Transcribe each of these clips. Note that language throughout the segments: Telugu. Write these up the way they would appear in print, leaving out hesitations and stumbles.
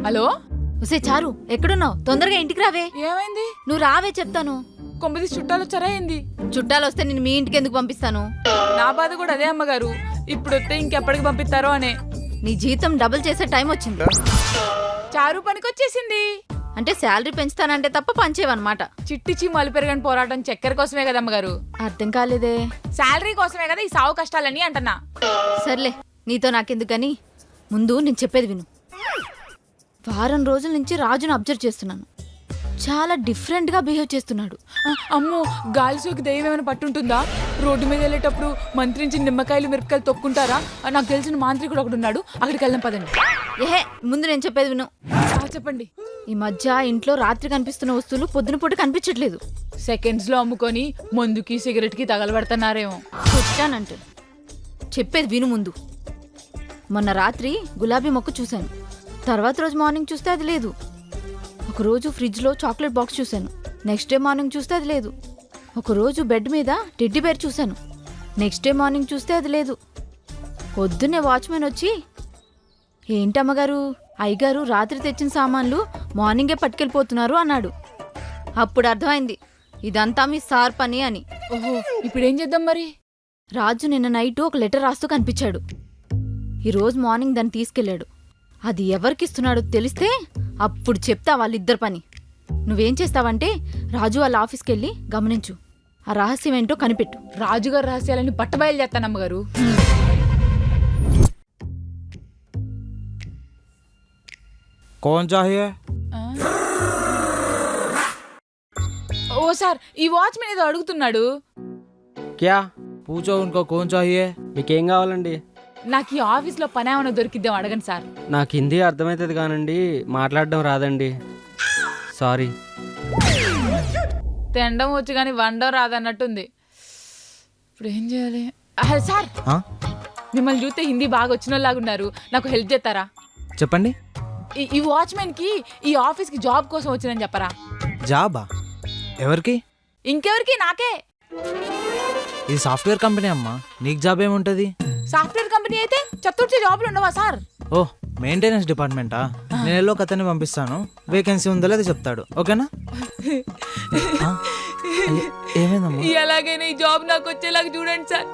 హలో ఉసే చారు ఎక్కడున్నావు? తొందరగా ఇంటికి రావే. ఏమైంది? నువ్వు రావే చెప్తాను. 9 చుట్టాలు వచ్చారా ఏంది? చుట్టాలు వస్తే నేను మీ ఇంటికి ఎందుకు పంపిస్తాను? నా బాధ కూడా అదే అమ్మగారు. ఇప్పుడు వస్తే ఇంకెప్పటికి పంపిస్తారో అనే. నీ జీతం డబుల్ చేసే టైం వచ్చింది. చారు పనికొచ్చేసింది. అంటే శాలరీ పెంచుతానంటే తప్ప పంచేవన్నమాట. చిట్టి చీమలు పెరగని పోరాటం చక్కెర కోసమే కదా అమ్మగారు. అర్థం కాలేదే. శాలరీ కోసమే కదా ఈ సావు కష్టాలని అంటున్నా. సర్లే నీతో నాకెందుకని ముందు నేను చెప్పేది విను. వారం రోజుల నుంచి రాజును అబ్జర్వ్ చేస్తున్నాను. చాలా డిఫరెంట్గా బిహేవ్ చేస్తున్నాడు. అమ్మో, గాలి సోకి దయ్యం ఏమైనా పట్టుంటుందా? రోడ్డు మీద వెళ్ళేటప్పుడు మంత్రించి నిమ్మకాయలు మిరపకాయలు తొక్కుంటారా? నాకు తెలిసిన మాంత్రికుడు ఒకడు ఉన్నాడు, అక్కడికి వెళ్దాం పదండి. ఏహే, ముందు నేను చెప్పేది విను. చెప్పండి. ఈ మధ్య ఇంట్లో రాత్రి కనిపిస్తున్న వస్తువులు పొద్దున పూట కనిపించట్లేదు. సెకండ్స్ లో అమ్ముకొని మందుకి సిగరెట్ కి తగలబెడుతున్నారేమో. వచ్చానంటే చెప్పేది విను ముందు. మొన్న రాత్రి గులాబీ మొక్క చూశాను. తర్వాత రోజు మార్నింగ్ చూస్తే అది లేదు. ఒకరోజు ఫ్రిడ్జ్లో చాక్లెట్ బాక్స్ చూశాను. నెక్స్ట్ డే మార్నింగ్ చూస్తే అది లేదు. ఒకరోజు బెడ్ మీద టెడ్డీ బేర్ చూశాను. నెక్స్ట్ డే మార్నింగ్ చూస్తే అది లేదు. పొద్దున్నే వాచ్మెన్ వచ్చి, ఏంటమ్మగారు, అయ్యగారు రాత్రి తెచ్చిన సామాన్లు మార్నింగే పట్టుకెళ్ళిపోతున్నారు అన్నాడు. అప్పుడు అర్థమైంది ఇదంతా మీ సార్ పని అని. ఓహో, ఇప్పుడేం చేద్దాం మరి? రాజు నిన్న నైట్ ఒక లెటర్ రాస్తూ కనిపించాడు. ఈరోజు మార్నింగ్ దాన్ని తీసుకెళ్ళాడు. అది ఎవరికిస్తున్నాడో తెలిస్తే అప్పుడు చెప్తా వాళ్ళిద్దరు పని. నువ్వేం చేస్తావంటే రాజు వాళ్ళ ఆఫీస్కి వెళ్ళి గమనించు. ఆ రహస్యం ఏంటో కనిపెట్టు. రాజుగారి రహస్యాలని బట్టబయలు చేస్తానమ్మగారు. कौन चाहिए? ఓ సార్, ఈ వాచ్మెన్ ఏదో అడుగుతున్నాడు. क्या पूछो उनको कौन चाहिए? మీకేం కావాలండి? నాకు ఈ ఆఫీస్లో పని ఏమైనా దొరికిద్దాం అడగండి సార్. నాకు హిందీ అర్థమవుతుంది కానండి, మాట్లాడడం రాదండి. సారీ. తినడం వచ్చి కానీ వండడం రాదన్నట్టుంది. ఇప్పుడు ఏం చేయాలి? సార్, మిమ్మల్ని చూస్తే హిందీ బాగా వచ్చిన వాళ్ళలాగున్నారు. నాకు హెల్ప్ చేస్తారా? చెప్పండి. ఈ వాచ్మెన్ కి ఈ ఆఫీస్ కి జాబ్ కోసం వచ్చినని చెప్పరా? జాబా? ఎవరికి? ఇంకెవరికి? నాకే. ఇది సాఫ్ట్వేర్ కంపెనీ అమ్మా, నీకు జాబ్ ఏముంటది? సాఫ్ట్వేర్ కంపెనీ అయితే చతుర్థి జాబ్లు ఉండవా సార్? ఓ, మెయింటెనెన్స్ డిపార్ట్మెంటా? నేను ఎల్లో కథని పంపిస్తాను, వేకెన్సీ ఉందో లేదో చెప్తాడు, ఓకేనా? ఏమైందమ్మా? ఎలాగైనా ఈ జాబ్ నాకు వచ్చేలాగా చూడండి సార్.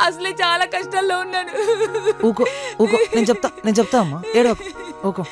అసలే చాలా కష్టాల్లో ఉన్నాను. ఊకో ఊకో, నేను చెప్తా అమ్మా, ఏడో ఊకో.